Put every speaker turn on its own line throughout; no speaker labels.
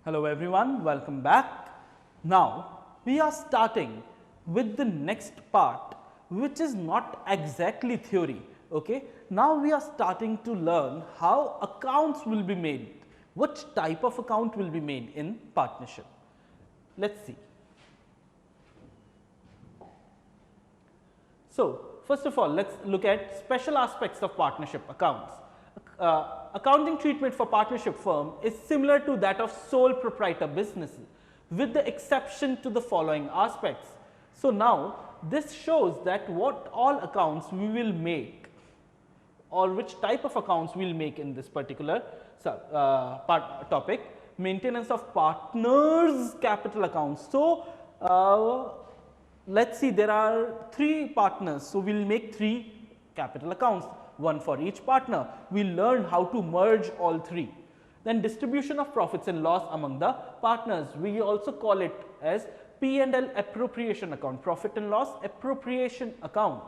Hello everyone, welcome back. Now we are starting with the next part, which is not exactly theory. Okay, now we are starting to learn how accounts will be made, which type of account will be made in partnership. Let's see. So first of all, let's look at special aspects of partnership accounts. Accounting treatment for partnership firm is similar to that of sole proprietor businesses, with the exception to the following aspects. So now this shows that what all accounts we will make, or which type of accounts we will make in this particular topic. Maintenance of partners capital accounts. So let's see, there are 3 partners, so we will make 3 capital accounts, one for each partner. We learn how to merge all 3. Then distribution of profits and loss among the partners. We also call it as P&L appropriation account, profit and loss appropriation account.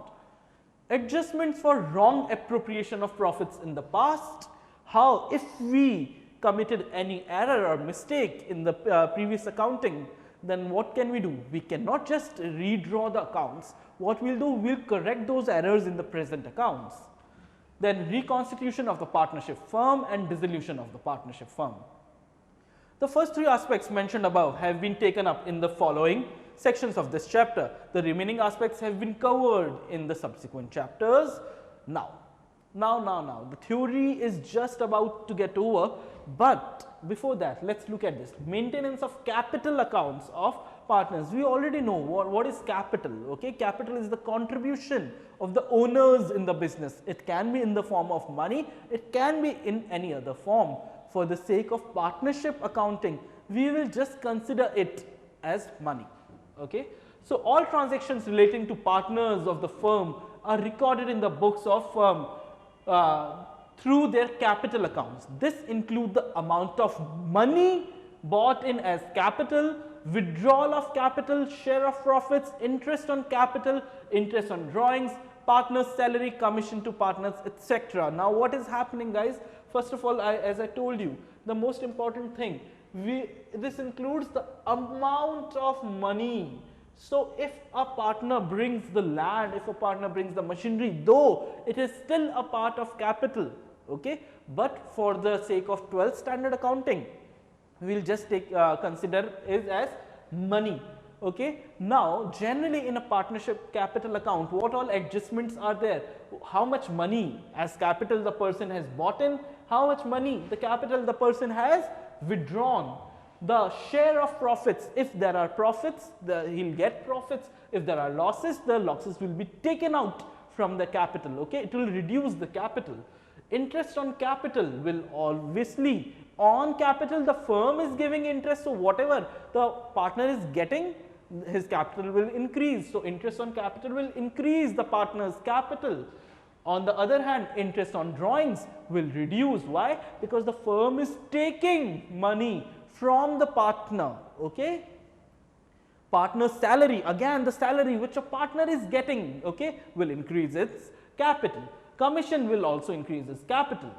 Adjustments for wrong appropriation of profits in the past. How, if we committed any error or mistake in the previous accounting, then what can we do? We cannot just redraw the accounts. What we will do, we will correct those errors in the present accounts. Then reconstitution of the partnership firm and dissolution of the partnership firm. The first 3 aspects mentioned above have been taken up in the following sections of this chapter. The remaining aspects have been covered in the subsequent chapters. Now, the theory is just about to get over, but before that, let's look at this. Maintenance of capital accounts of partners. We already know what is capital. Okay, capital is the contribution of the owners in the business. It can be in the form of money, it can be in any other form. For the sake of partnership accounting, we will just consider it as money. Okay, so all transactions relating to partners of the firm are recorded in the books of firm through their capital accounts. This includes the amount of money bought in as capital, withdrawal of capital, share of profits, interest on capital, interest on drawings, partners' salary, commission to partners, etc. Now what is happening, guys? First of all, as I told you, the most important thing, this includes the amount of money. So if a partner brings the land, if a partner brings the machinery, though it is still a part of capital, okay, but for the sake of 12th standard accounting, we will just consider it as money. Okay. Now generally in a partnership capital account, what all adjustments are there? How much money as capital the person has bought in, how much money the capital the person has withdrawn. The share of profits, if there are profits, he will get profits. If there are losses, the losses will be taken out from the capital. Okay, it will reduce the capital. Interest on capital will obviously, on capital the firm is giving interest, so whatever the partner is getting, his capital will increase. So interest on capital will increase the partner's capital. On the other hand, interest on drawings will reduce. Why? Because the firm is taking money from the partner. Okay, partner's salary, again the salary which a partner is getting, okay, will increase its capital. Commission will also increase its capital.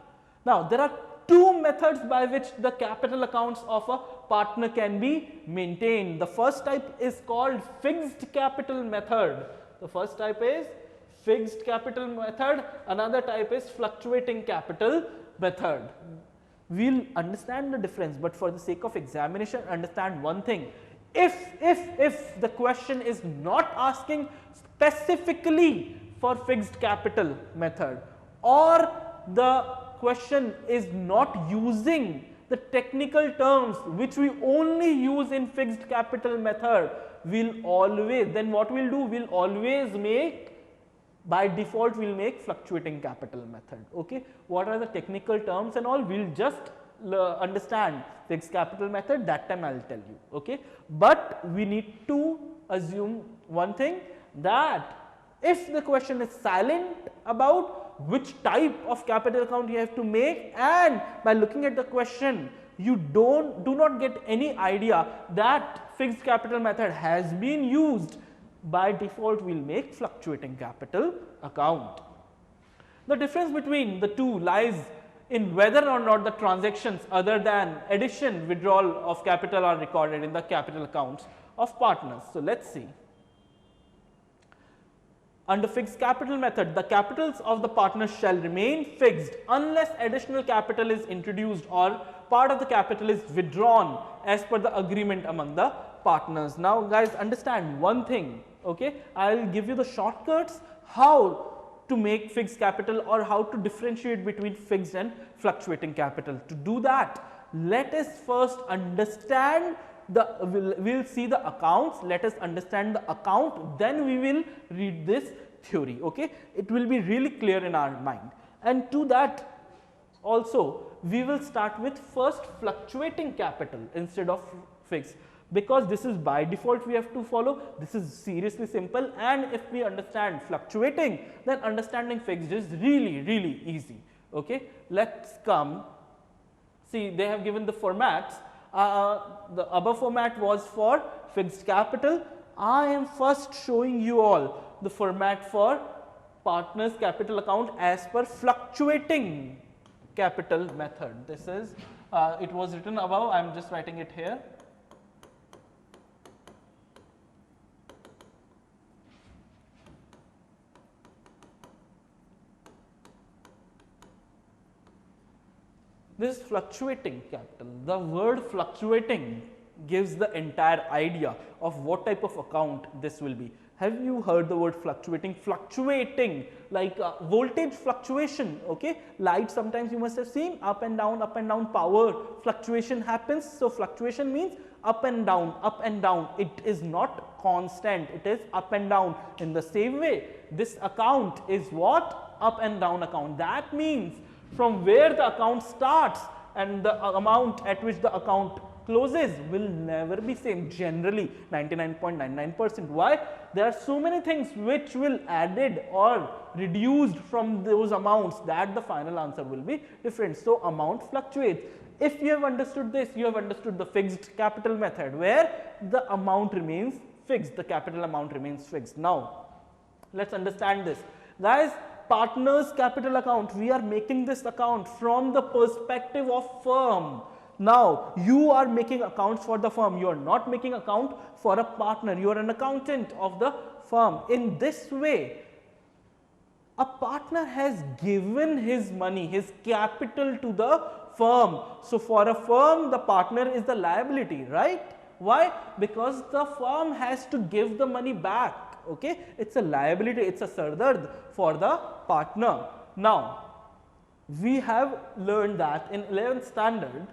Now there are 2 methods by which the capital accounts of a partner can be maintained. The first type is called fixed capital method. The first type is fixed capital method, another type is fluctuating capital method. We will understand the difference, but for the sake of examination, understand one thing. If the question is not asking specifically for fixed capital method, or the question is not using the technical terms which we only use in fixed capital method, we'll always, then what we'll do, we'll always make, by default we'll make fluctuating capital method. Okay, what are the technical terms and all, we'll just understand fixed capital method, that time I'll tell you. Okay, but we need to assume one thing, that if the question is silent about which type of capital account you have to make, and by looking at the question you do not get any idea that fixed capital method has been used, by default we will make fluctuating capital account. The difference between the two lies in whether or not the transactions other than addition, withdrawal of capital are recorded in the capital accounts of partners. So, let us see. Under fixed capital method, the capitals of the partners shall remain fixed unless additional capital is introduced or part of the capital is withdrawn as per the agreement among the partners. Now, guys, understand one thing, okay? I will give you the shortcuts how to make fixed capital or how to differentiate between fixed and fluctuating capital. To do that, let us first understand we'll see the accounts. Let us understand the account, then we will read this theory, okay? It will be really clear in our mind. And to that also, we will start with first fluctuating capital instead of fixed, because this is by default we have to follow. This is seriously simple, and if we understand fluctuating, then understanding fixed is really easy, okay? Let's come, see, they have given the formats. The above format was for fixed capital. I am first showing you all the format for partners capital account as per fluctuating capital method. This is, it was written above, I am just writing it here. This is fluctuating capital. The word fluctuating gives the entire idea of what type of account this will be. Have you heard the word fluctuating? Fluctuating, like voltage fluctuation, okay? Light, sometimes you must have seen up and down, power fluctuation happens. So, fluctuation means up and down. It is not constant, it is up and down. In the same way, this account is what? Up and down account. That means from where the account starts and the amount at which the account closes will never be same, generally 99.99%. Why? There are so many things which will added or reduced from those amounts that the final answer will be different. So, amount fluctuates. If you have understood this, you have understood the fixed capital method where the amount remains fixed, the capital amount remains fixed. Now, let us understand this. Guys, partners capital account, we are making this account from the perspective of firm. Now, you are making accounts for the firm, you are not making account for a partner, you are an accountant of the firm. In this way, a partner has given his money, his capital to the firm. So, for a firm, the partner is the liability, right? Why? Because the firm has to give the money back. Okay, it's a liability, it's a sardard for the partner. Now, we have learned that in 11th standard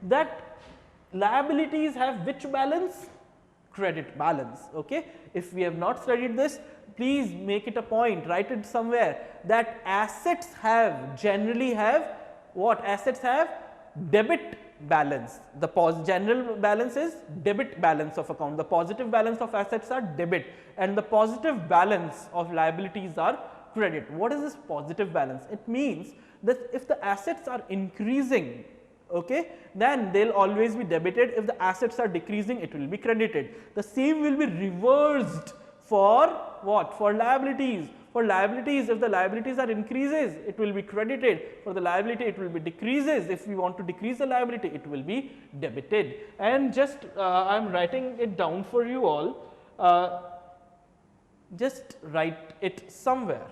that liabilities have which balance? Credit balance. Okay, if we have not studied this, please make it a point, write it somewhere, that assets have generally have what? Assets have debit balance. The general balance is debit balance of account. The positive balance of assets are debit and the positive balance of liabilities are credit. What is this positive balance? It means that if the assets are increasing, okay, then they will always be debited. If the assets are decreasing, it will be credited. The same will be reversed for what? For liabilities. For liabilities, if the liabilities are increases, it will be credited. For the liability, it will be decreases. If we want to decrease the liability, it will be debited. And just I am writing it down for you all. Just write it somewhere.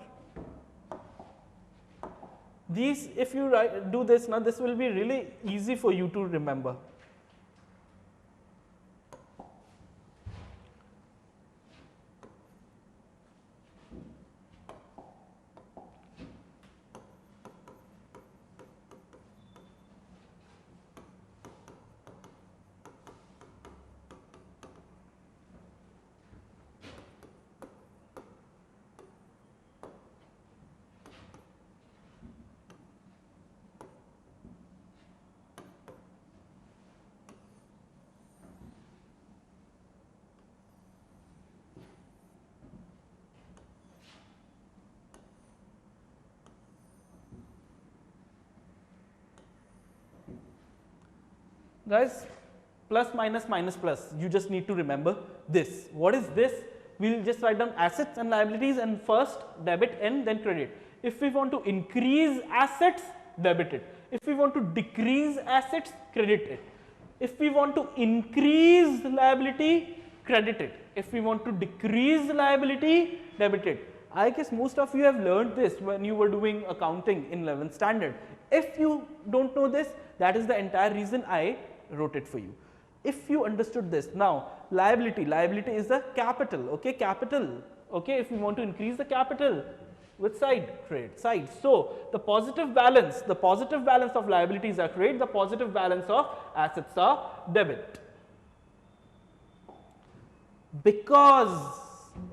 These, if you do this now, this will be really easy for you to remember. Guys, plus minus minus plus, you just need to remember this. What is this? We will just write down assets and liabilities and first debit and then credit. If we want to increase assets, debit it. If we want to decrease assets, credit it. If we want to increase liability, credit it. If we want to decrease liability, debit it. I guess most of you have learned this when you were doing accounting in 11th standard. If you don't know this, that is the entire reason I wrote it for you. If you understood this, now liability is the capital, okay, capital, okay. If we want to increase the capital, which side? Credit side. So the positive balance of liabilities are credit, the positive balance of assets are debit. Because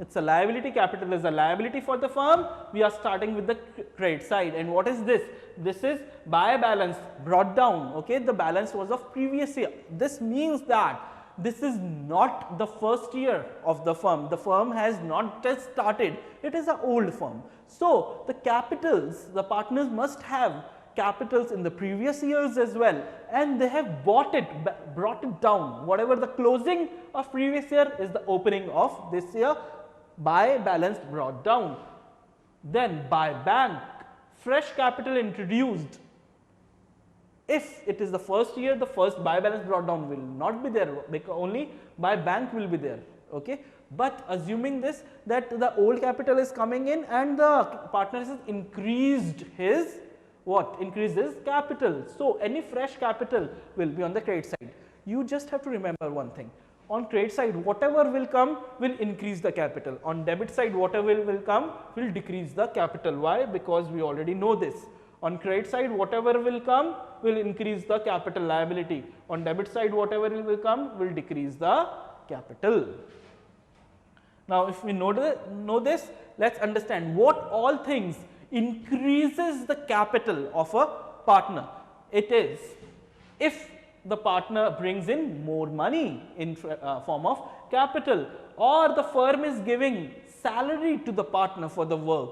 it's a liability, capital is a liability for the firm, we are starting with the credit side. And what is this? This is by balance brought down, okay, the balance was of previous year. This means that this is not the first year of the firm has not just started, it is an old firm. So the capitals, the partners must have capitals in the previous years as well, and they have brought it down. Whatever the closing of previous year is the opening of this year, by balance brought down. Then by bank, fresh capital introduced. If it is the first year, the first by balance brought down will not be there, because only by bank will be there, okay. But assuming this, that the old capital is coming in and the partner has increased his what? Increase his capital. So any fresh capital will be on the credit side. You just have to remember one thing. On credit side, whatever will come will increase the capital. On debit side, whatever will come will decrease the capital. Why? Because we already know this. On credit side, whatever will come will increase the capital liability. On debit side, whatever will come will decrease the capital. Now, if we know this, let's understand what all things increases the capital of a partner. It is if the partner brings in more money in form of capital, or the firm is giving salary to the partner for the work,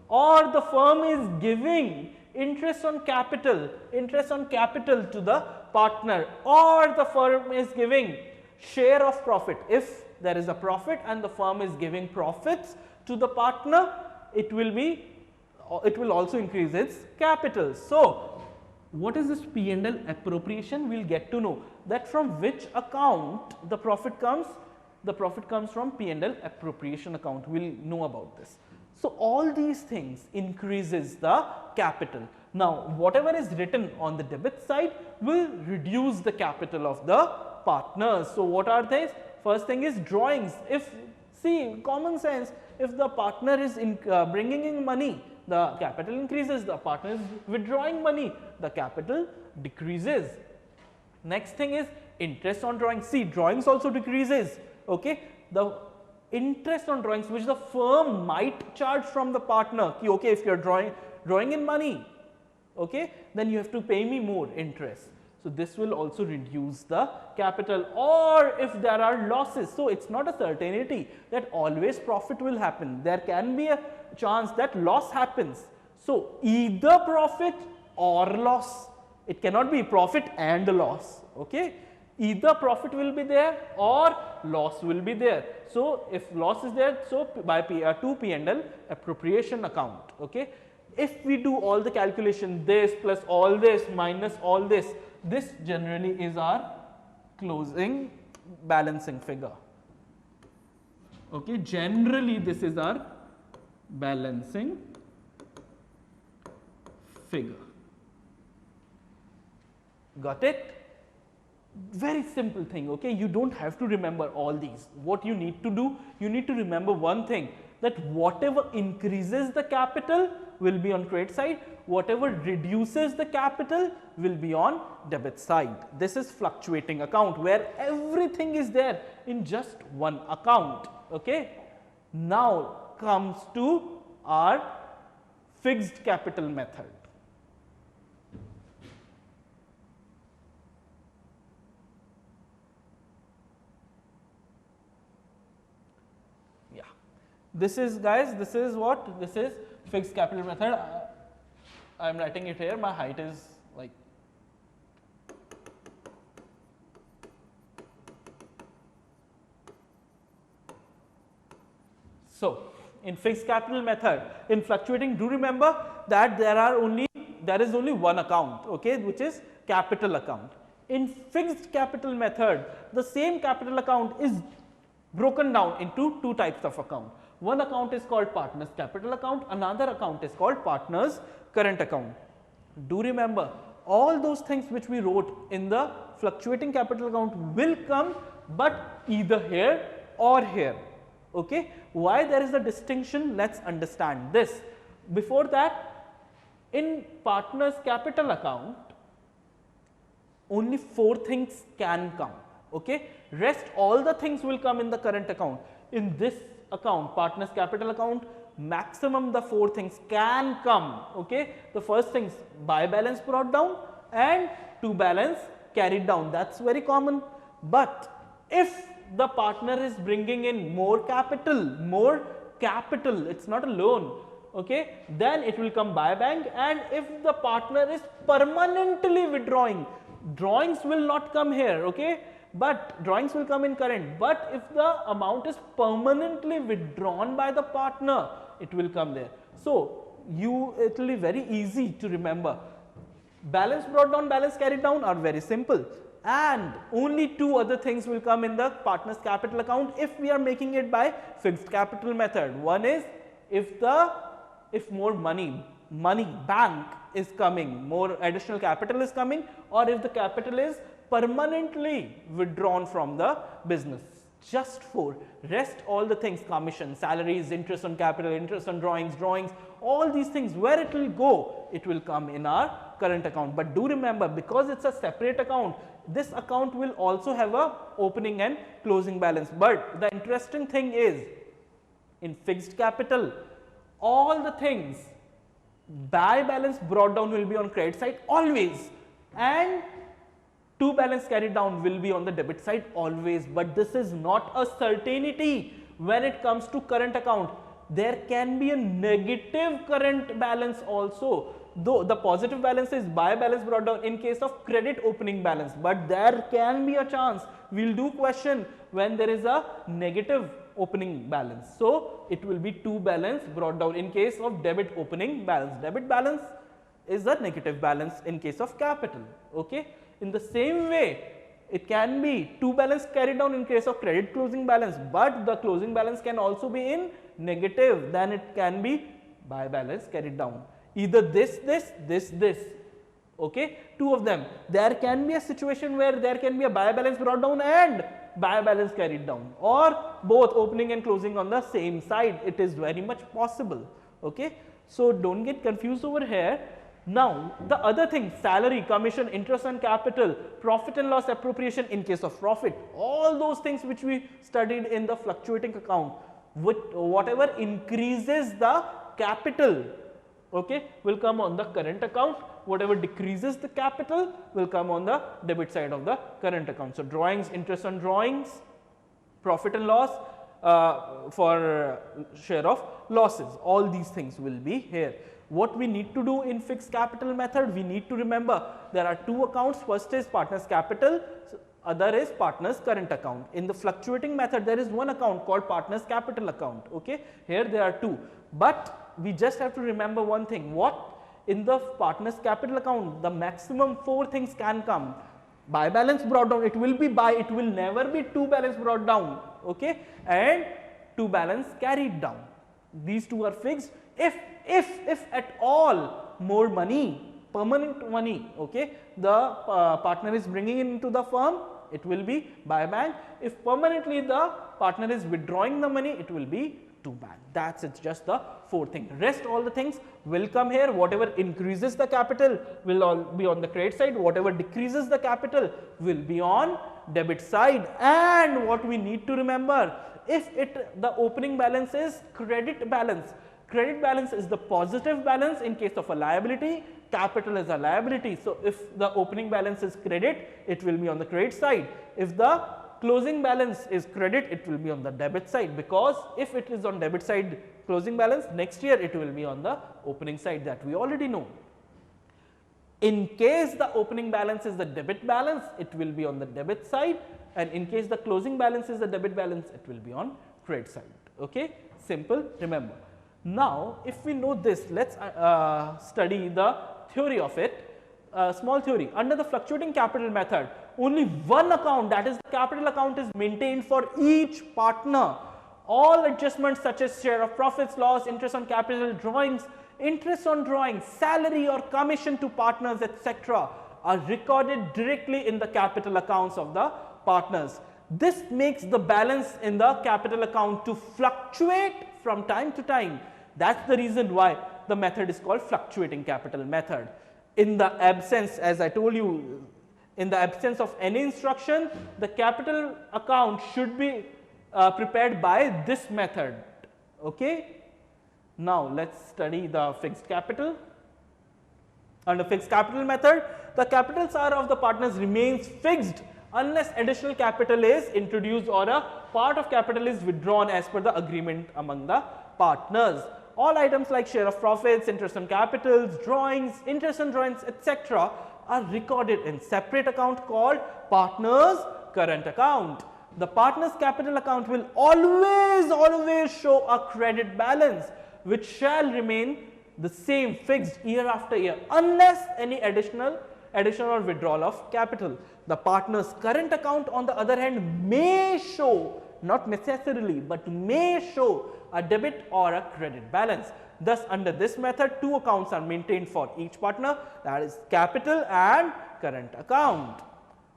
or the firm is giving interest on capital to the partner, or the firm is giving share of profit. If there is a profit and the firm is giving profits to the partner, it will also increase its capital. So what is this P&L appropriation? We'll get to know that from which account the profit comes. The profit comes from P&L appropriation account. We'll know about this. So all these things increases the capital. Now whatever is written on the debit side will reduce the capital of the partners. So what are these? First thing is drawings. If see common sense, if the partner is bringing in money, the capital increases. The partner is withdrawing money, the capital decreases. Next thing is interest on drawings. See, drawings also decreases, okay. The interest on drawings which the firm might charge from the partner, okay, if you are drawing in money, okay, then you have to pay me more interest. So this will also reduce the capital. Or if there are losses, so it's not a certainty that always profit will happen. There can be a chance that loss happens. So either profit or loss. It cannot be profit and loss, okay. Either profit will be there or loss will be there. So if loss is there, so by to P&L appropriation account, okay. If we do all the calculation, this plus all this minus all this, this generally is our closing balancing figure, okay. Generally this is our balancing figure. Got it? Very simple thing, okay. You don't have to remember all these. What you need to do, you need to remember one thing, that whatever increases the capital will be on credit side, whatever reduces the capital will be on debit side. This is fluctuating account where everything is there in just one account, okay. Now comes to our fixed capital method. Yeah, this is, guys, this is what? This is fixed capital method. I am writing it here, my height is like so. In fixed capital method, in fluctuating, do remember that there are only there is only one account, okay, which is capital account. In fixed capital method, the same capital account is broken down into two types of account. One account is called partners capital account, another account is called partners current account. Do remember, all those things which we wrote in the fluctuating capital account will come, but either here or here. Okay, why there is a distinction? Let's understand this. Before that, in partners capital account, only 4 things can come. Okay, rest all the things will come in the current account. In this account, partners capital account, maximum the 4 things can come. Okay, the first things, buy balance brought down and to balance carried down. That's very common. But if the partner is bringing in more capital, it's not a loan, okay, then it will come buy bank. And if the partner is permanently withdrawing, drawings will not come here, okay, but drawings will come in current. But if the amount is permanently withdrawn by the partner, it will come there. So it will be very easy to remember. Balance brought down, balance carried down are very simple, and only 2 other things will come in the partners capital account if we are making it by fixed capital method. One is if more money bank is coming, more additional capital is coming, or if the capital is permanently withdrawn from the business. Just 4. Rest all the things, commission, salaries, interest on capital, interest on drawings, all these things, where it will go, it will come in our current account. But do remember, because it's a separate account, this account will also have a opening and closing balance. But the interesting thing is, in fixed capital, all the things, buy balance brought down will be on credit side always, and to balance carried down will be on the debit side always. But this is not a certainty when it comes to current account. There can be a negative current balance also, though the positive balance is buy balance brought down in case of credit opening balance. But there can be a chance, we'll do question when there is a negative opening balance. So it will be to balance brought down in case of debit opening balance. Debit balance is a negative balance in case of capital. Okay. In the same way, it can be to balance carried down in case of credit closing balance, but the closing balance can also be in negative, then it can be buy balance carried down. Either this, okay, 2 of them. There can be a situation where there can be a buy balance brought down and buy balance carried down, or both opening and closing on the same side. It is very much possible. Okay, so don't get confused over here. Now the other thing, salary, commission, interest on capital, profit and loss appropriation in case of profit, all those things which we studied in the fluctuating account, whatever increases the capital, okay, will come on the current account. Whatever decreases the capital will come on the debit side of the current account. So drawings, interest on drawings, profit and loss for share of losses, all these things will be here. What we need to do in fixed capital method, we need to remember there are 2 accounts. First is partners capital, other is partners current account. In the fluctuating method, there is one account called partners capital account. Okay, here there are 2, but we just have to remember one thing. What? In the partners capital account, the maximum 4 things can come. Buy balance brought down, it will be buy, it will never be to balance brought down, okay, and to balance carried down. These 2 are fixed. If at all more money, permanent money, okay, the partner is bringing into the firm, it will be buy bank. If permanently the partner is withdrawing the money, it will be to bank. That's it, just the 4 things. Rest all the things will come here. Whatever increases the capital will all be on the credit side, whatever decreases the capital will be on debit side. And what we need to remember, if the opening balance is credit balance, credit balance is the positive balance in case of a liability, capital is a liability. So if the opening balance is credit, it will be on the credit side. If the closing balance is credit, it will be on the debit side, because if it is on debit side closing balance, next year it will be on the opening side, that we already know. In case the opening balance is the debit balance, it will be on the debit side, and in case the closing balance is the debit balance, it will be on credit side. Okay, simple, remember. Now if we know this, let's study the theory of it, small theory. Under the fluctuating capital method, only one account, that is the capital account, is maintained for each partner. All adjustments such as share of profits, loss, interest on capital, drawings, interest on drawings, salary or commission to partners, etc., are recorded directly in the capital accounts of the partners. This makes the balance in the capital account to fluctuate from time to time. That's the reason why the method is called fluctuating capital method. In the absence, as I told you, in the absence of any instruction, the capital account should be prepared by this method. Okay. Now let's study the fixed capital. Under fixed capital method, the capitals are of the partners remains fixed unless additional capital is introduced or a part of capital is withdrawn as per the agreement among the partners. All items like share of profits, interest on capitals, drawings, interest on drawings, etc., are recorded in separate account called partners current account. The partners capital account will always show a credit balance which shall remain the same fixed year after year unless any additional or withdrawal of capital. The partners current account on the other hand may show, not necessarily, but may show a debit or a credit balance. Thus under this method, two accounts are maintained for each partner, that is capital and current account.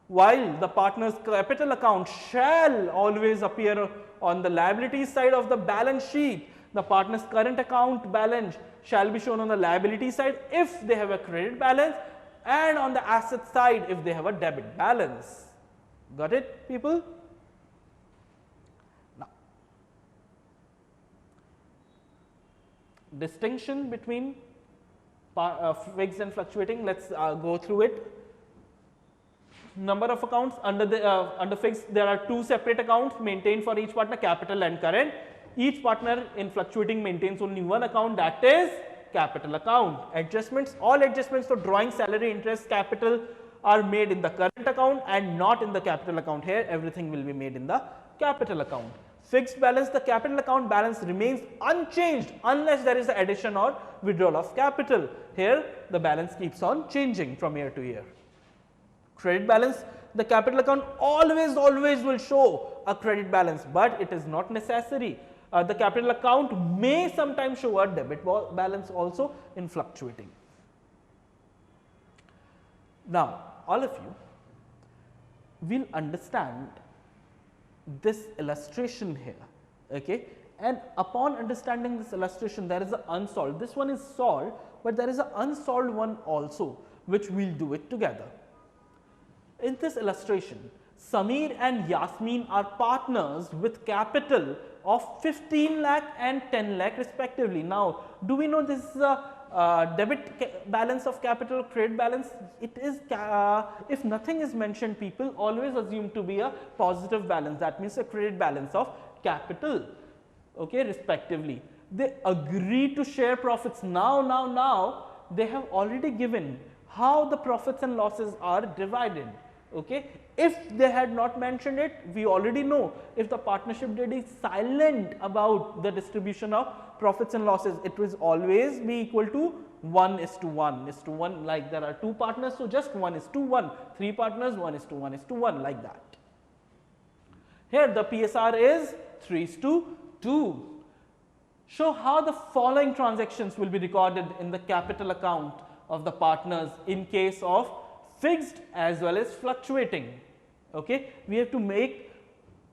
While the partner's capital account shall always appear on the liabilities side of the balance sheet, the partner's current account balance shall be shown on the liability side if they have a credit balance, and on the asset side if they have a debit balance. Got it, people? Now, distinction between fixed and fluctuating, let's go through it. Number of accounts under fixed, there are two separate accounts maintained for each partner, capital and current. Each partner in fluctuating maintains only one account, that is capital account. Adjustments, all adjustments for drawing, salary, interest, capital are made in the current account and not in the capital account. Here everything will be made in the capital account. Fixed balance, the capital account balance remains unchanged unless there is an addition or withdrawal of capital. Here the balance keeps on changing from year to year. Credit balance, the capital account always will show a credit balance, but it is not necessary. The capital account may sometimes show a debit balance also in fluctuating. Now, all of you will understand this illustration here, okay? And upon understanding this illustration, there is an unsolved. This one is solved, but there is an unsolved one also, which we'll do it together. In this illustration, Sameer and Yasmin are partners with capital of 15 lakh and 10 lakh respectively. Now, do we know this is a debit balance of capital, credit balance? It is, if nothing is mentioned, people always assume to be a positive balance. That means a credit balance of capital, okay, respectively. They agree to share profits. Now, they have already given how the profits and losses are divided. Okay, if they had not mentioned it, we already know if the partnership deed is silent about the distribution of profits and losses, it will always be equal to 1:1, like there are two partners, so just 1:1, three partners, 1:1, like that. Here the PSR is 3:2. Show how the following transactions will be recorded in the capital account of the partners in case of fixed as well as fluctuating. Okay, we have to make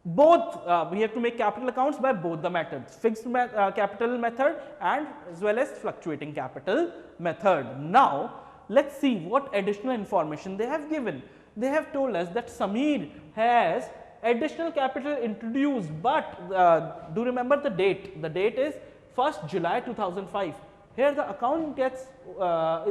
both, we have to make capital accounts by both the methods, fixed capital method and as well as fluctuating capital method. Now, let's see what additional information they have given. They have told us that Sameer has additional capital introduced, but do remember the date. The date is 1st July 2005. Here the account gets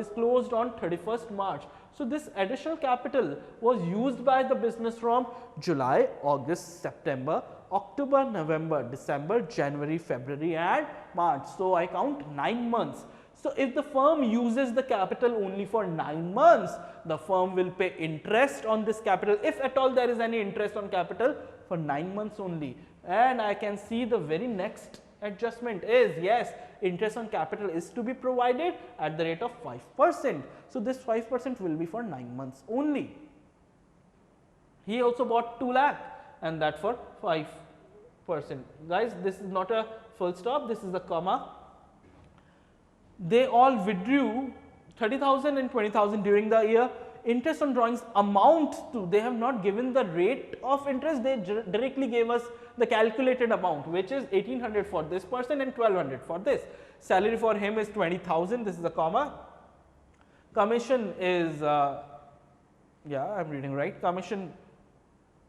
is closed on 31st March. So this additional capital was used by the business from July, August, September, October, November, December, January, February and March. So I count 9 months. So if the firm uses the capital only for 9 months, the firm will pay interest on this capital, if at all there is any interest on capital, for 9 months only. And I can see the very next adjustment is, yes, interest on capital is to be provided at the rate of 5%. So, this 5% will be for 9 months only. He also bought 2 lakh and that for 5%. Guys, this is not a full stop, this is a comma. They all withdrew 30,000 and 20,000 during the year. Interest on drawings amount to, they have not given the rate of interest, they directly gave us the calculated amount, which is 1800 for this person and 1200 for this. Salary for him is 20,000, this is a comma. Commission is, yeah, I am reading right, commission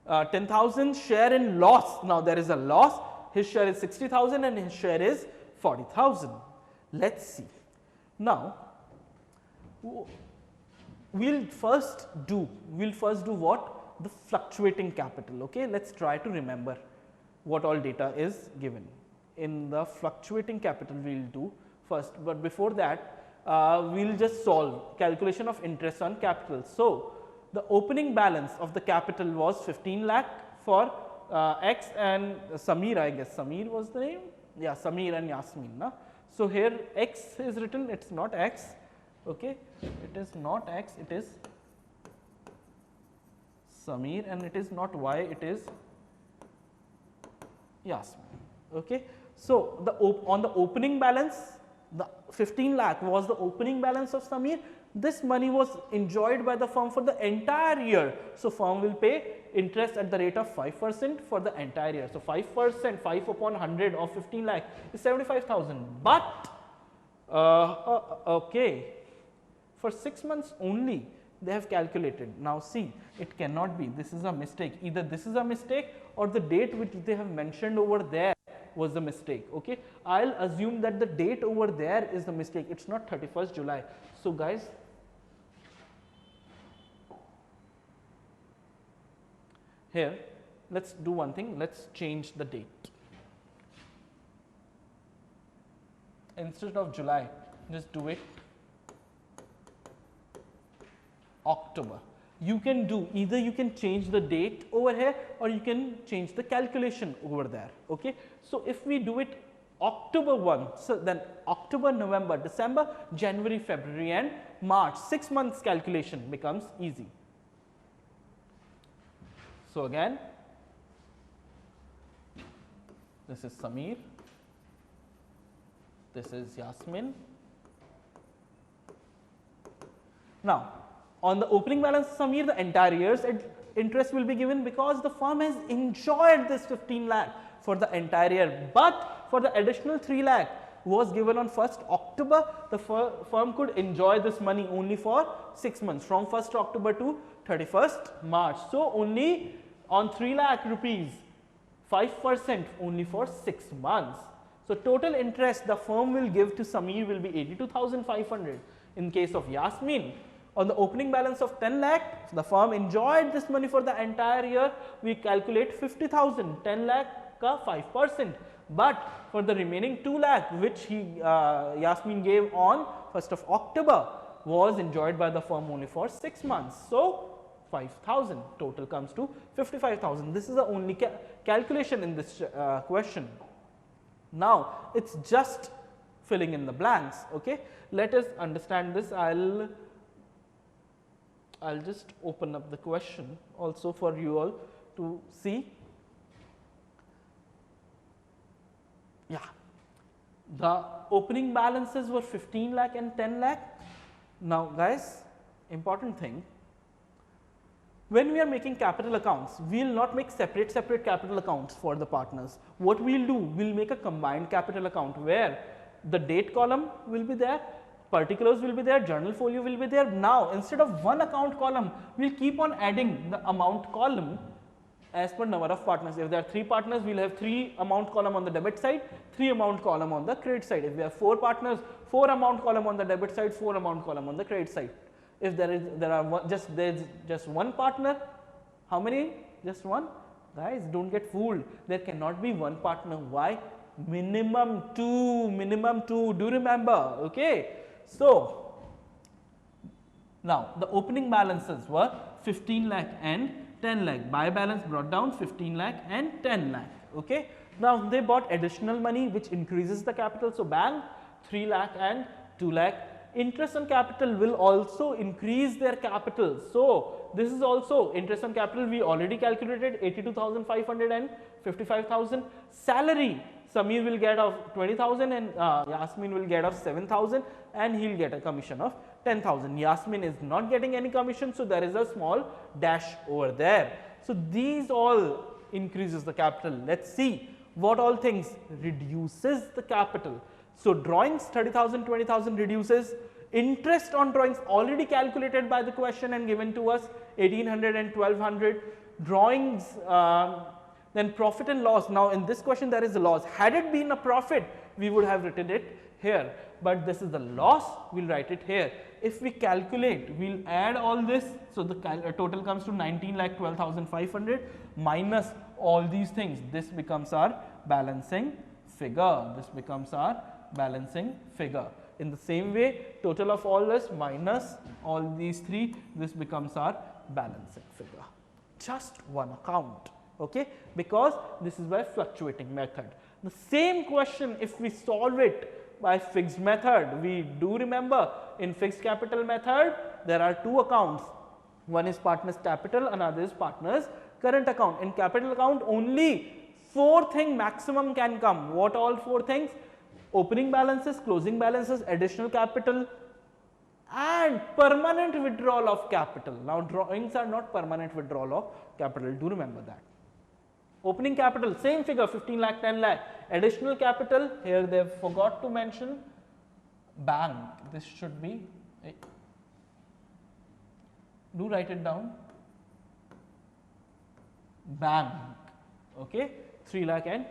10,000, share in loss. Now, there is a loss, his share is 60,000 and his share is 40,000. Let us see. Now, we'll first do what? The fluctuating capital. Okay, let's try to remember what all data is given. In the fluctuating capital, we'll do first, but before that, we'll just solve calculation of interest on capital. So, the opening balance of the capital was 15 lakh for X and Samir, I guess Samir was the name, yeah, Samir and Yasmin. Na? So, here X is written, it is not X, okay, it is not X, it is Samir, and it is not Y, it is Yasmin. Okay. So, on the opening balance, the 15 lakh was the opening balance of Samir. This money was enjoyed by the firm for the entire year. So, firm will pay interest at the rate of 5% for the entire year. So, 5%, 5 upon 100 of 15 lakh is 75,000. But, okay, for 6 months only they have calculated. Now, see, it cannot be, this is a mistake. Either this is a mistake or the date which they have mentioned over there was the mistake. Okay, I'll assume that the date over there is the mistake. It's not 31st July. So, guys, here let's do one thing, let's change the date. Instead of July, just do it October. You can do either, you can change the date over here or you can change the calculation over there. Okay. So, if we do it October 1, so then October, November, December, January, February and March, 6 months calculation becomes easy. So, again this is Samir, this is Yasmin. Now, on the opening balance of Samir, the entire year's interest will be given because the firm has enjoyed this 15 lakh for the entire year, but for the additional 3 lakh was given on 1st October, the firm could enjoy this money only for 6 months from 1st October to 31st March. So, only on 3 lakh rupees 5% only for 6 months. So, total interest the firm will give to Samir will be 82,500. In case of Yasmin, on the opening balance of 10 lakh, the firm enjoyed this money for the entire year, we calculate 50,000, 10 lakh ka 5%. But for the remaining 2 lakh which Yasmin gave on 1st of October was enjoyed by the firm only for 6 months. So, 5,000, total comes to 55,000. This is the only calculation in this question. Now, it is just filling in the blanks. Okay. Let us understand this. I'll just open up the question also for you all to see. Yeah, the opening balances were 15 lakh and 10 lakh. Now, guys, important thing, when we are making capital accounts, we will not make separate capital accounts for the partners. What we will do, we will make a combined capital account where the date column will be there, particulars will be there, journal folio will be there. Now, instead of one account column, we will keep on adding the amount column as per number of partners. If there are 3 partners, we will have 3 amount column on the debit side, 3 amount column on the credit side. If we have 4 partners, 4 amount column on the debit side, 4 amount column on the credit side. If there is just one partner, how many? Just one? Guys, don't get fooled. There cannot be one partner. Why? Minimum 2, do remember, okay? So, now the opening balances were 15 lakh and 10 lakh. Buy balance brought down 15 lakh and 10 lakh, okay? Now they bought additional money which increases the capital. So bank 3 lakh and 2 lakh. Interest on capital will also increase their capital. So this is also interest on capital, we already calculated 82,500 and 55,000. Salary, Samir will get of 20,000 and Yasmin will get of 7,000 and he'll get a commission of 10,000. Yasmin is not getting any commission, so there is a small dash over there. So these all increases the capital. Let's see what all things reduces the capital. So drawings 30,000, 20,000 reduces. Interest on drawings already calculated by the question and given to us 1800 and 1200. Drawings, then profit and loss. Now in this question there is a loss. Had it been a profit, we would have written it here. But this is the loss, we'll write it here. If we calculate, we'll add all this. So the total comes to 19,12,500 minus all these things. This becomes our balancing figure. This becomes our balancing figure. In the same way, total of all this minus all these three, this becomes our balancing figure. Just one account, okay? Because this is by fluctuating method. The same question, if we solve it by fixed method, we do remember in fixed capital method, there are two accounts. One is partner's capital, another is partner's current account. In capital account, only 4 things maximum can come. What all 4 things? Opening balances, closing balances, additional capital and permanent withdrawal of capital. Now drawings are not permanent withdrawal of capital, do remember that. Opening capital, same figure 15 lakh, 10 lakh. Additional capital, here they have forgot to mention bank. This should be, do write it down, bank, okay, 3 lakh and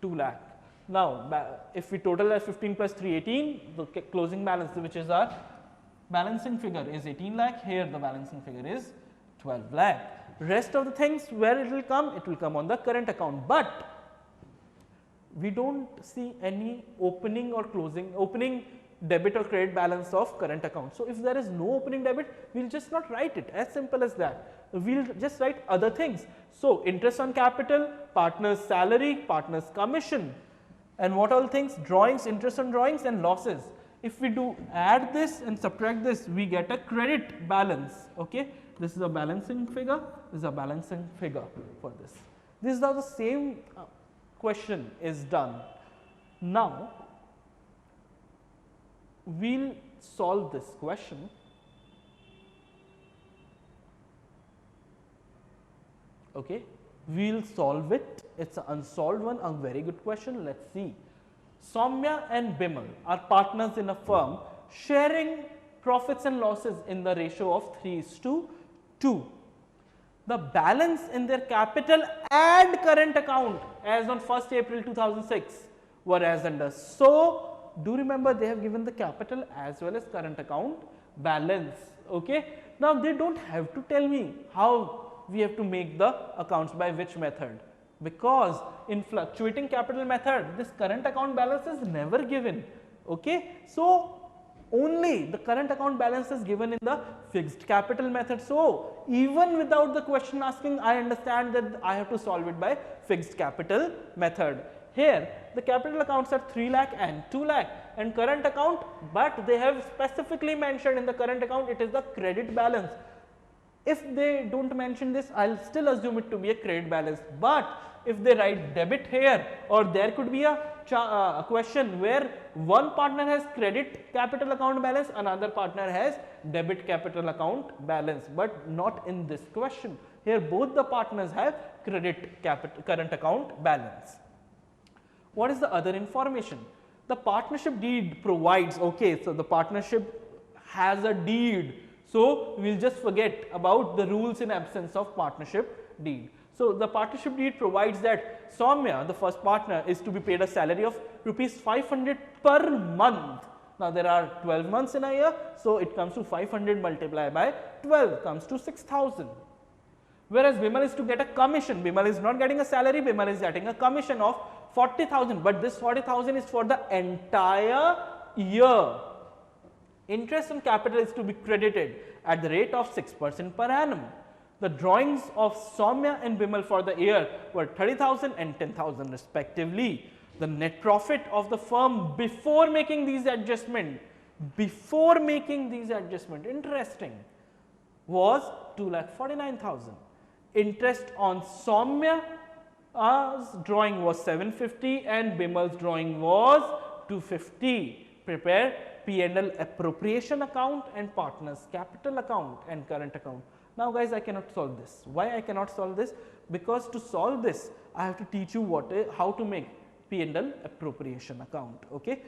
2 lakh. Now, if we total as 15 plus 3, 18, the closing balance, which is our balancing figure, is 18 lakh. Here the balancing figure is 12 lakh. Rest of the things, where it will come on the current account. But we don't see any opening or closing, opening debit or credit balance of current account. So if there is no opening debit, we will just not write it, as simple as that. We will just write other things. So interest on capital, partner's salary, partner's commission. And what all things? Drawings, interest on drawings and losses. If we do add this and subtract this, we get a credit balance, okay. This is a balancing figure, this is a balancing figure for this. This is how the same question is done. Now, we'll solve this question. Okay, we'll solve it. It's an unsolved one, a very good question. Let's see. Soumya and Bimal are partners in a firm sharing profits and losses in the ratio of 3:2. The balance in their capital and current account as on 1st April 2006 were as under. So, do remember they have given the capital as well as current account balance. Okay. Now, they don't have to tell me how we have to make the accounts, by which method, because in fluctuating capital method this current account balance is never given. Okay. So, only the current account balance is given in the fixed capital method. So, even without the question asking, I understand that I have to solve it by fixed capital method. Here the capital accounts are 3 lakh and 2 lakh and current account, but they have specifically mentioned in the current account it is the credit balance. If they don't mention this, I will still assume it to be a credit balance, but if they write debit here, or there could be a question where one partner has credit capital account balance, another partner has debit capital account balance, but not in this question. Here both the partners have credit capital current account balance. What is the other information? The partnership deed provides, okay, so the partnership has a deed. So, we will just forget about the rules in absence of partnership deed. So, the partnership deed provides that Soumya, the first partner, is to be paid a salary of rupees 500 per month. Now, there are 12 months in a year, so it comes to 500 multiplied by 12 comes to 6,000. Whereas Bimal is to get a commission. Bimal is not getting a salary, Bimal is getting a commission of 40,000, but this 40,000 is for the entire year. Interest on capital is to be credited at the rate of 6% per annum. The drawings of Soumya and Bimal for the year were 30,000 and 10,000 respectively. The net profit of the firm before making these adjustments, interesting, was 2,49,000. Interest on Soumya's drawing was 750 and Bimal's drawing was 250. Prepare P&L appropriation account and partners capital account and current account. Now guys, I cannot solve this. Why I cannot solve this? Because to solve this, I have to teach you how to make P&L appropriation account. Okay,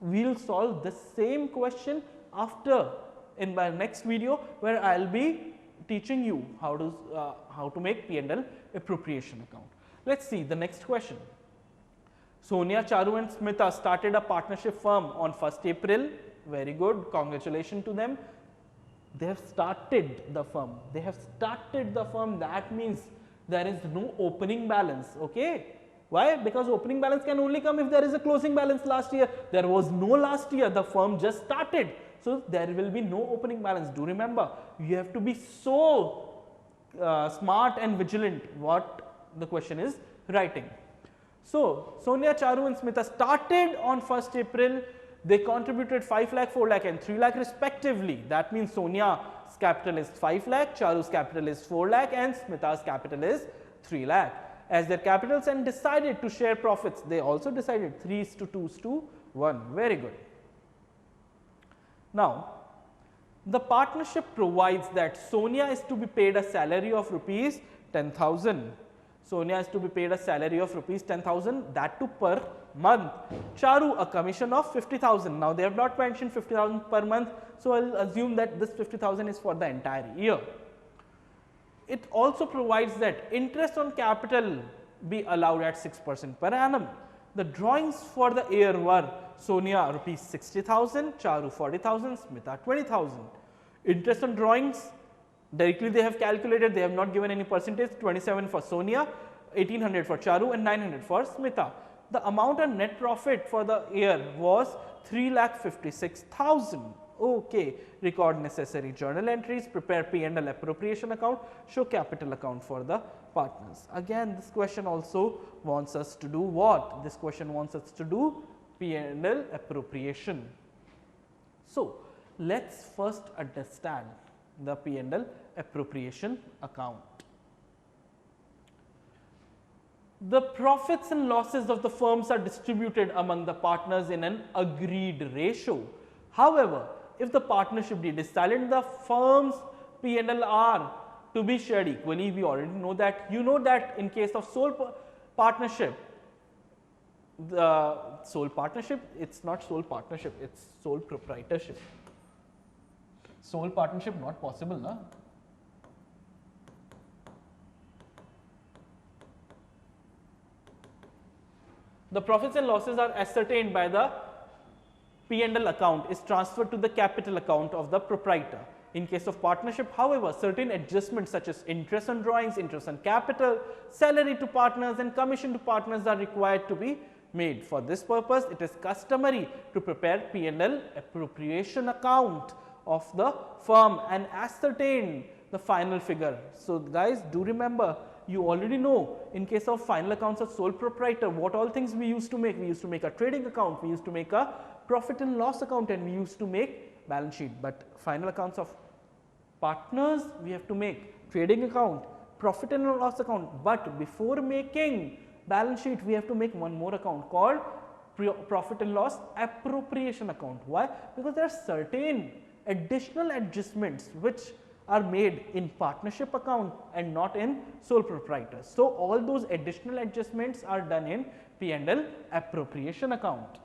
we will solve the same question after in my next video, where I will be teaching you how to make P&L appropriation account. Let's see the next question. Sonia, Charu and Smita started a partnership firm on 1st April. Very good, congratulations to them. They have started the firm. That means there is no opening balance. Okay, why? Because opening balance can only come if there is a closing balance last year. There was no last year, the firm just started. So there will be no opening balance. Do remember, you have to be so smart and vigilant what the question is writing. So Sonia, Charu and Smita started on 1st April. They contributed 5 lakh, 4 lakh and 3 lakh respectively. That means Sonia's capital is 5 lakh, Charu's capital is 4 lakh and Smita's capital is 3 lakh. As their capitals and decided to share profits, they also decided 3:2:1. Very good. Now, the partnership provides that Sonia is to be paid a salary of rupees 10,000. Sonia is to be paid a salary of rupees 10,000, that too per month. Charu a commission of 50,000. Now they have not mentioned 50,000 per month, so I will assume that this 50,000 is for the entire year. It also provides that interest on capital be allowed at 6% per annum. The drawings for the year were Sonia rupees 60,000, Charu 40,000, Smita 20,000. Interest on drawings, directly they have calculated, they have not given any percentage, 27 for Sonia, 1800 for Charu and 900 for Smita. The amount of net profit for the year was 3,56,000. Okay, record necessary journal entries, prepare P&L appropriation account, show capital account for the partners. Again, this question also wants us to do what? This question wants us to do P&L appropriation. So, let's first understand the P&L appropriation account. The profits and losses of the firms are distributed among the partners in an agreed ratio. However, if the partnership deed is silent, the firm's P&L are to be shared equally. We already know that. You know that in case of sole partnership, it's not sole partnership, it's sole proprietorship. Sole partnership not possible, na? The profits and losses are ascertained by the P&L account is transferred to the capital account of the proprietor. In case of partnership, however, certain adjustments such as interest on drawings, interest on capital, salary to partners and commission to partners are required to be made. For this purpose, it is customary to prepare P&L appropriation account of the firm and ascertain the final figure. So guys, do remember, you already know in case of final accounts of sole proprietor, what all things we used to make. We used to make a trading account, we used to make a profit and loss account, and we used to make balance sheet. But final accounts of partners, we have to make trading account, profit and loss account. But before making balance sheet, we have to make one more account called profit and loss appropriation account. Why? Because there are certain additional adjustments which are made in partnership account and not in sole proprietors. So all those additional adjustments are done in P&L appropriation account.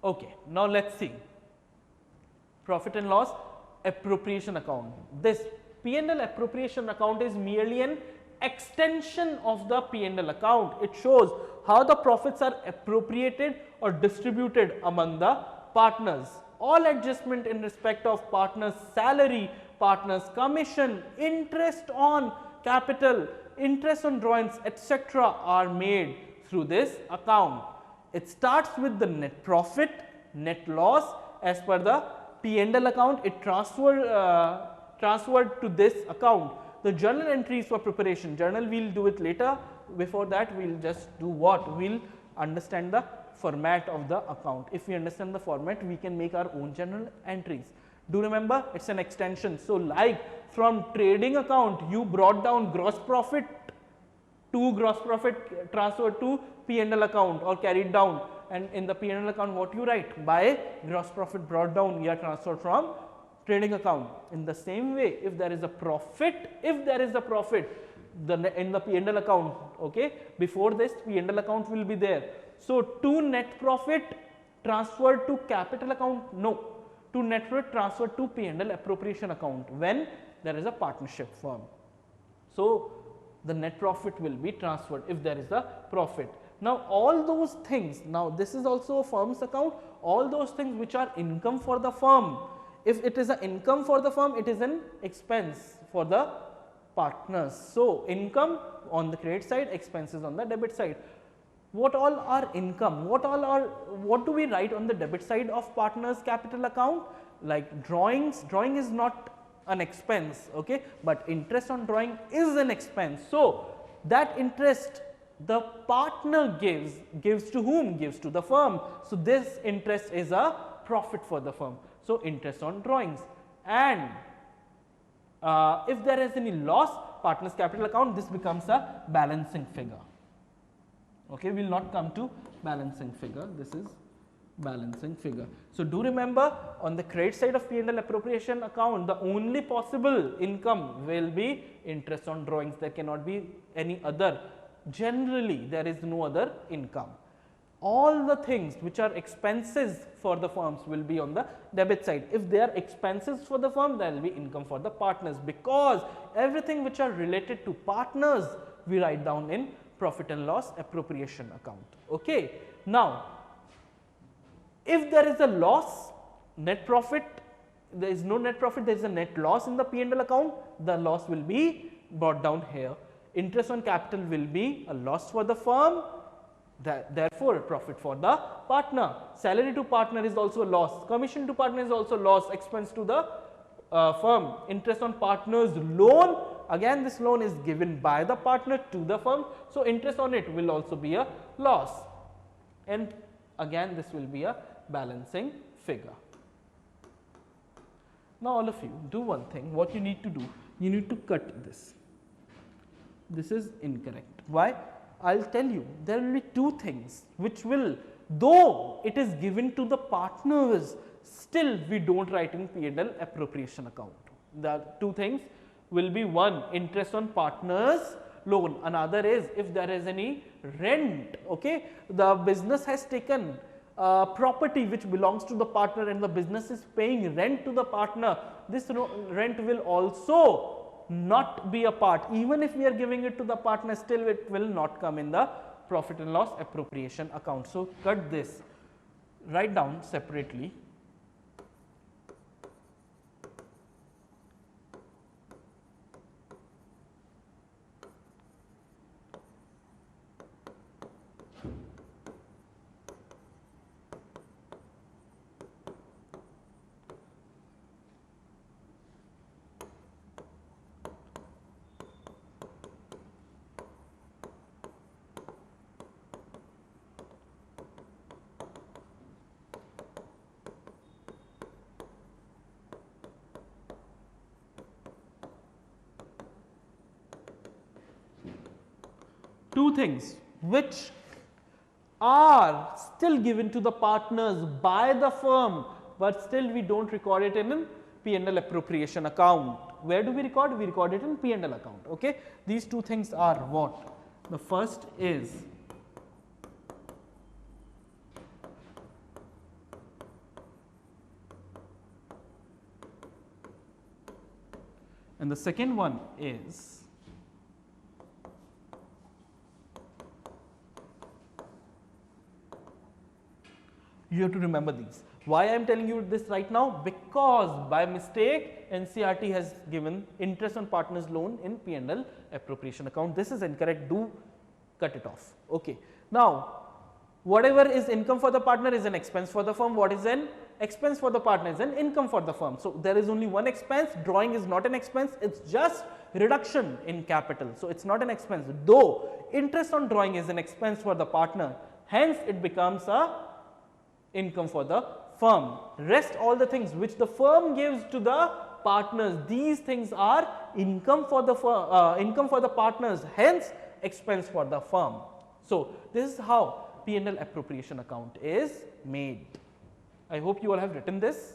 Okay, now let's see profit and loss appropriation account. This P&L appropriation account is merely an extension of the P&L account. It shows how the profits are appropriated or distributed among the partners. All adjustment in respect of partners' salary, partners' commission, interest on capital, interest on drawings, etc. are made through this account. It starts with the net profit, net loss as per the P&L account, it transferred to this account. The journal entries for preparation, journal we will do it later. Before that we will just do what? We will understand the format of the account. If we understand the format, we can make our own journal entries. Do remember, it's an extension. So like from trading account, you brought down gross profit to gross profit transferred to P&L account or carried down, and in the P&L account what you write? By gross profit brought down, you are transferred from trading account. In the same way, if there is a profit, in the P&L account, okay, before this P&L account will be there. So to net profit transferred to capital account? No. To net profit transferred to P&L appropriation account when there is a partnership firm. So the net profit will be transferred if there is a profit. Now all those things, now this is also a firm's account, all those things which are income for the firm, if it is an income for the firm, it is an expense for the partners. So income on the credit side, expenses on the debit side. What all are income? What do we write on the debit side of partners capital account? Like drawings, drawing is not an expense, okay, but interest on drawing is an expense. So that interest the partner gives to whom? Gives to the firm. So this interest is a profit for the firm. So interest on drawings. And if there is any loss, partners capital account, this becomes a balancing figure. Okay, we will not come to balancing figure, this is balancing figure. So do remember, on the credit side of P&L appropriation account, the only possible income will be interest on drawings. There cannot be any other. Generally there is no other income. All the things which are expenses for the firms will be on the debit side. If they are expenses for the firm, there will be income for the partners, because everything which are related to partners we write down in profit and loss appropriation account. Okay. Now if there is a loss, net profit, there is no net profit, there is a net loss in the P&L account, the loss will be brought down here. Interest on capital will be a loss for the firm, therefore profit for the partner. Salary to partner is also a loss, commission to partner is also loss, expense to the firm. Interest on partner's loan, again this loan is given by the partner to the firm, so interest on it will also be a loss, and again this will be a balancing figure. Now all of you do one thing, what you need to do, you need to cut this. This is incorrect. Why? I will tell you, there will be two things which will, though it is given to the partners, still we do not write in P&L appropriation account. The two things will be, one, interest on partners loan, another is if there is any rent, okay, the business has taken property which belongs to the partner and the business is paying rent to the partner, this rent will also not be a part, even if we are giving it to the partner, still it will not come in the profit and loss appropriation account. So cut this, write down separately. Two things which are still given to the partners by the firm, but still we do not record it in a P&L appropriation account. Where do we record? We record it in P&L account. Okay. These two things are what? The first is and the second one is you have to remember these. Why I am telling you this right now? Because by mistake NCERT has given interest on partners loan in P&L appropriation account. This is incorrect, do cut it off. Okay. Now whatever is income for the partner is an expense for the firm. What is an expense for the partner is an income for the firm. So there is only one expense. Drawing is not an expense, it's just reduction in capital. So it's not an expense, though interest on drawing is an expense for the partner, hence it becomes a income for the firm. Rest all the things which the firm gives to the partners, these things are income for the partners, hence expense for the firm. So this is how P&L appropriation account is made. I hope you all have written this.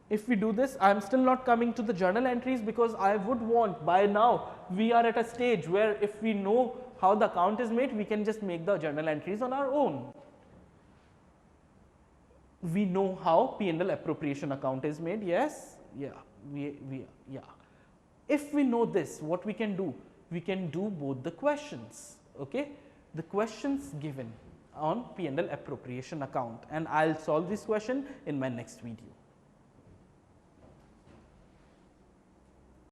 If we do this, I am still not coming to the journal entries, because I would want, by now we are at a stage where if we know how the account is made, we can just make the journal entries on our own. We know how P&L appropriation account is made, yes, yeah, yeah. If we know this, what we can do? We can do both the questions, okay? The questions given on P&L appropriation account, and I'll solve this question in my next video.